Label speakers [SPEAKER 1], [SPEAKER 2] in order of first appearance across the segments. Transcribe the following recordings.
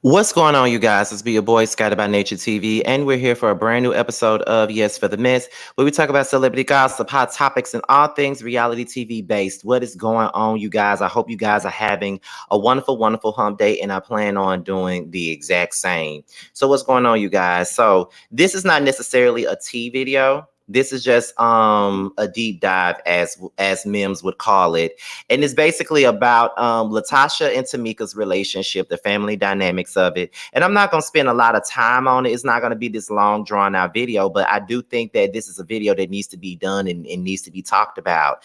[SPEAKER 1] What's going on, you guys? It's be your boy, Scotty by Nature TV, and we're here for a brand new episode of Yes for the Miss, where we talk about celebrity gossip, hot topics, and all things reality TV based. What is going on, you guys? I hope you guys are having a wonderful, wonderful hump day, and I plan on doing the exact same. So, what's going on, you guys? So, this is not necessarily a tea video. This is just a deep dive, as Mims would call it, and it's basically about Latasha and Tamika's relationship, the family dynamics of it. And I'm not going to spend a lot of time on it. It's not going to be this long, drawn out video, but I do think that this is a video that needs to be done and needs to be talked about.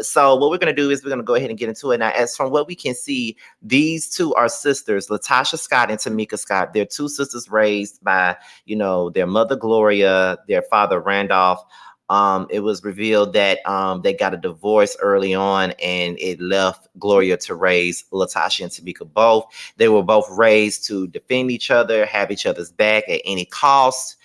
[SPEAKER 1] So what we're going to do is we're going to go ahead and get into it. Now, as from what we can see, these two are sisters, Latasha Scott and Tamika Scott. They're two sisters raised by, their mother, Gloria, their father, Randolph. It was revealed that they got a divorce early on, and it left Gloria to raise Latasha and Tamika both. They were both raised to defend each other, have each other's back at any cost.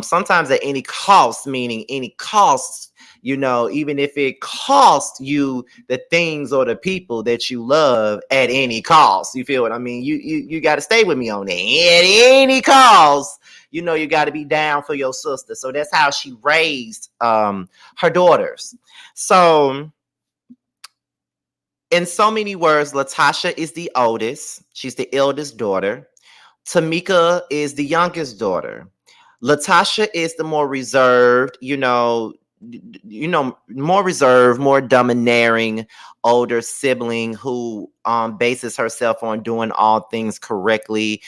[SPEAKER 1] Sometimes at any cost, meaning any costs, even if it costs you the things or the people that you love at any cost. You feel what I mean? You got to stay with me on that. At any cost, you got to be down for your sister. So that's how she raised her daughters. So in so many words, Latasha is the oldest. She's the eldest daughter. Tamika is the youngest daughter. Latasha is the more reserved, more reserved, more domineering older sibling who bases herself on doing all things correctly,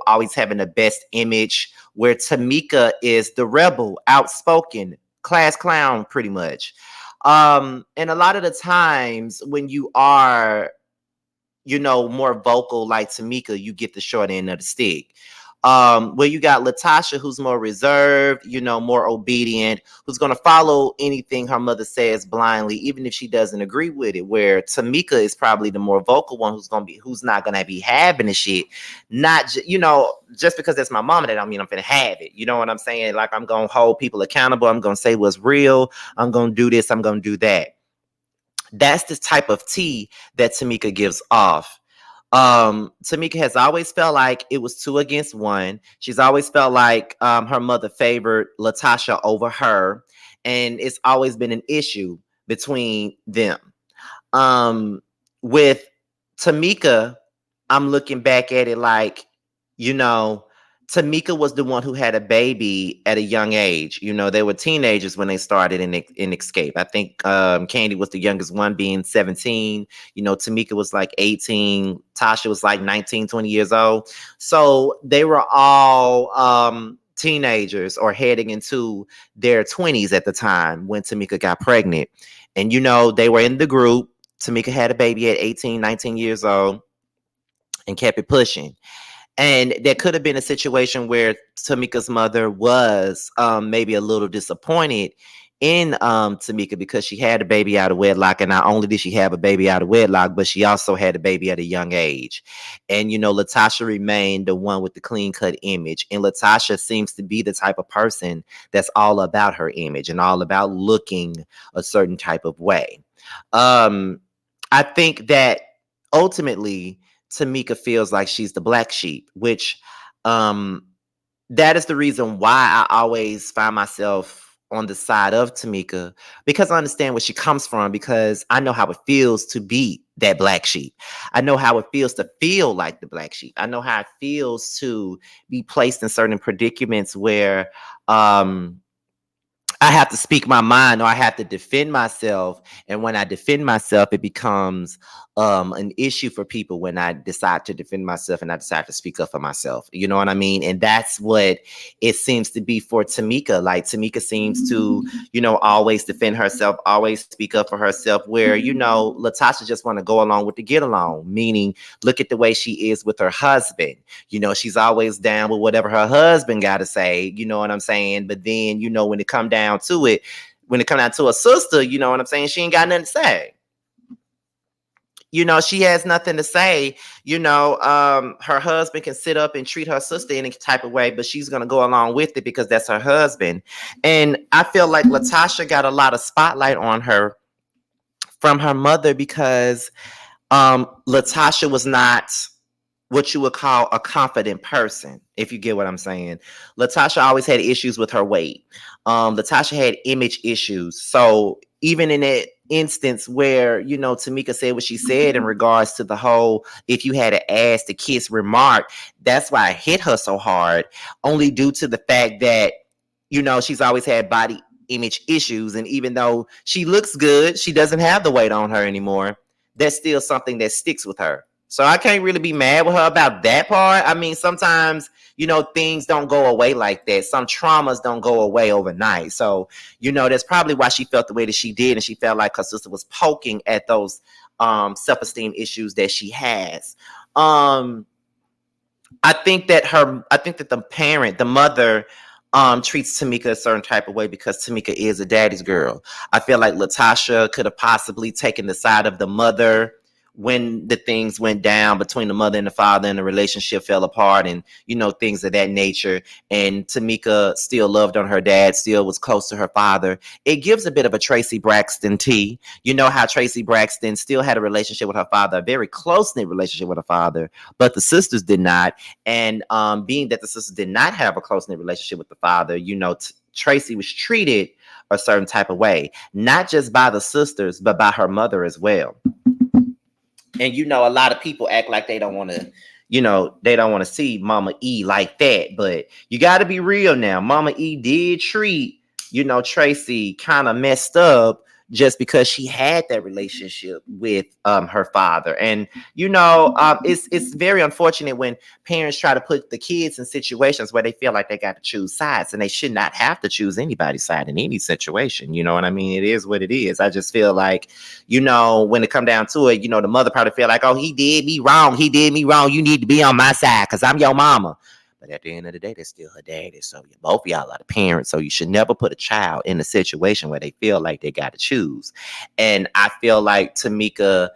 [SPEAKER 1] always having the best image, where Tamika is the rebel, outspoken, class clown, pretty much. And a lot of the times when you are more vocal like Tamika, you get the short end of the stick. Where you got Latasha, who's more reserved, more obedient, who's going to follow anything her mother says blindly, even if she doesn't agree with it. Where Tamika is probably the more vocal one, who's not going to be having the shit. Not, just because that's my mama, that don't mean I'm going to have it. You know what I'm saying? Like, I'm going to hold people accountable. I'm going to say what's real. I'm going to do this. I'm going to do that. That's the type of tea that Tamika gives off. Tamika has always felt like it was 2 against 1. She's always felt like her mother favored Latasha over her, and it's always been an issue between them. With Tamika, I'm looking back at it like, Tamika was the one who had a baby at a young age. They were teenagers when they started in Xscape. I think Candy was the youngest one, being 17. Tamika was like 18. Tasha was like 19, 20 years old. So they were all teenagers or heading into their 20s at the time when Tamika got pregnant. And, they were in the group. Tamika had a baby at 18, 19 years old and kept it pushing. And there could have been a situation where Tamika's mother was maybe a little disappointed in Tamika, because she had a baby out of wedlock. And not only did she have a baby out of wedlock, but she also had a baby at a young age. And, Latasha remained the one with the clean cut image. And Latasha seems to be the type of person that's all about her image and all about looking a certain type of way. I think that ultimately, Tamika feels like she's the black sheep, which that is the reason why I always find myself on the side of Tamika, because I understand where she comes from, because I know how it feels to be that black sheep. I know how it feels to feel like the black sheep. I know how it feels to be placed in certain predicaments where I have to speak my mind, or I have to defend myself. And when I defend myself, it becomes an issue for people when I decide to defend myself and I decide to speak up for myself. You know what I mean? And that's what it seems to be for Tamika. Like, Tamika seems to, always defend herself, always speak up for herself, where, Latasha just want to go along with the get along, meaning look at the way she is with her husband. She's always down with whatever her husband got to say. You know what I'm saying? But then, when it come down to it, when it come down to a sister, you know what I'm saying? She ain't got nothing to say. She has nothing to say. Her husband can sit up and treat her sister any type of way, but she's going to go along with it because that's her husband. And I feel like Latasha got a lot of spotlight on her from her mother, because Latasha was not what you would call a confident person, if you get what I'm saying. Latasha always had issues with her weight. Latasha had image issues. So even in that instance where, Tamika said what she said in regards to the whole if you had an ass to kiss remark, that's why I hit her so hard, only due to the fact that, she's always had body image issues. And even though she looks good, she doesn't have the weight on her anymore. That's still something that sticks with her. So I can't really be mad with her about that part. I mean, sometimes, things don't go away like that. Some traumas don't go away overnight. So, that's probably why she felt the way that she did. And she felt like her sister was poking at those self-esteem issues that she has. I think that the mother, treats Tamika a certain type of way because Tamika is a daddy's girl. I feel like Latasha could have possibly taken the side of the mother when the things went down between the mother and the father and the relationship fell apart and, things of that nature. And Tamika still loved on her dad, still was close to her father. It gives a bit of a Tracy Braxton tea. You know how Tracy Braxton still had a relationship with her father, a very close-knit relationship with her father, but the sisters did not. And being that the sisters did not have a close-knit relationship with the father, Tracy was treated a certain type of way, not just by the sisters, but by her mother as well. And a lot of people act like they don't want to, they don't want to see Mama E like that. But you got to be real now. Mama E did treat, Tracy kind of messed up just because she had that relationship with her father. And it's very unfortunate when parents try to put the kids in situations where they feel like they got to choose sides, and they should not have to choose anybody's side in any situation. You know what I mean? It is what it is. I just feel like, when it come down to it, the mother probably feel like, oh, he did me wrong, you need to be on my side because I'm your mama. But at the end of the day, they're still her daddy. So both of y'all are the parents. So you should never put a child in a situation where they feel like they got to choose. And I feel like Tamika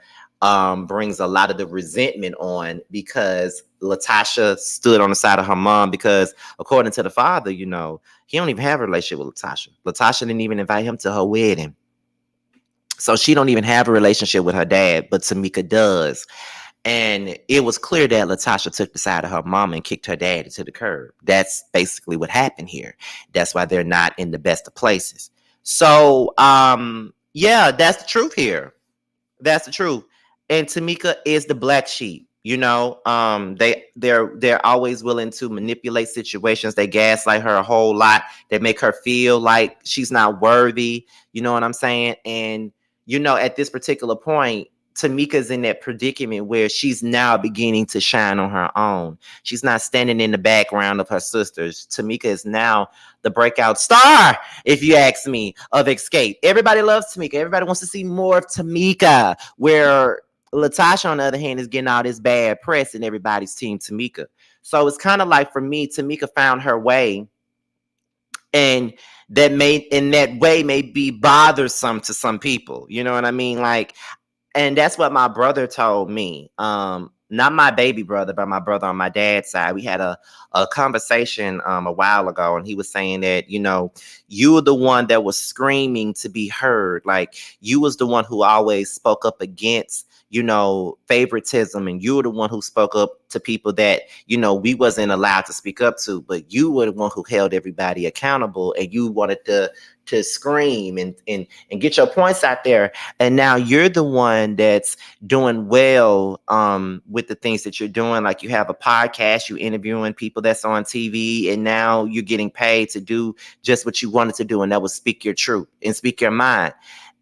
[SPEAKER 1] brings a lot of the resentment on because Latasha stood on the side of her mom because according to the father, he don't even have a relationship with Latasha. Latasha didn't even invite him to her wedding. So she don't even have a relationship with her dad, but Tamika does. And it was clear that Latasha took the side of her mom and kicked her daddy to the curb. That's basically what happened here. That's why they're not in the best of places. So, yeah, that's the truth here. That's the truth. And Tamika is the black sheep. They're always willing to manipulate situations. They gaslight her a whole lot. They make her feel like she's not worthy. You know what I'm saying? And at this particular point, Tamika's in that predicament where she's now beginning to shine on her own. She's not standing in the background of her sisters. Tamika is now the breakout star, if you ask me, of Xscape. Everybody loves Tamika. Everybody wants to see more of Tamika, where Latasha, on the other hand, is getting all this bad press and everybody's team Tamika. So it's kind of like, for me, Tamika found her way, and that may be bothersome to some people. You know what I mean? Like, and that's what my brother told me. Not my baby brother, but my brother on my dad's side. We had a conversation a while ago, and he was saying that, you were the one that was screaming to be heard. Like, you was the one who always spoke up against, favoritism, and you were the one who spoke up to people that, we wasn't allowed to speak up to, but you were the one who held everybody accountable, and you wanted to scream and get your points out there. And now you're the one that's doing well with the things that you're doing. Like, you have a podcast, you interviewing people that's on TV, and now you're getting paid to do just what you wanted to do, and that was speak your truth and speak your mind.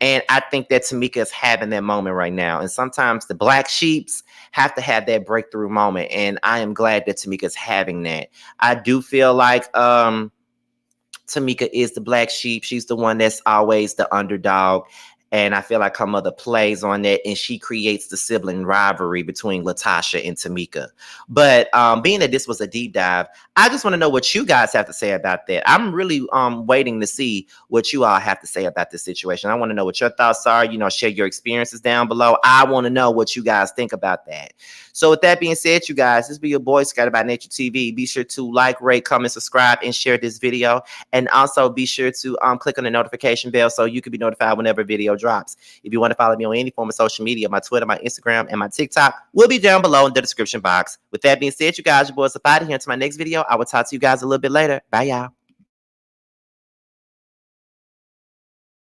[SPEAKER 1] And I think that Tamika is having that moment right now. And sometimes the black sheeps have to have that breakthrough moment. And I am glad that Tamika is having that. I do feel like Tamika is the black sheep. She's the one that's always the underdog. And I feel like her mother plays on that, and she creates the sibling rivalry between Latasha and Tamika. But being that this was a deep dive, I just want to know what you guys have to say about that. I'm really waiting to see what you all have to say about this situation. I want to know what your thoughts are. Share your experiences down below. I want to know what you guys think about that. So with that being said, you guys, this be your boy Scattered by Nature TV. Be sure to like, rate, comment, subscribe, and share this video. And also be sure to click on the notification bell so you can be notified whenever a video drops. drops. If you want to follow me on any form of social media, my Twitter, my Instagram, and my TikTok will be down below in the description box. With that being said, you guys, your boys up out of here. Until my next video, I will talk to you guys a little bit later. Bye, y'all.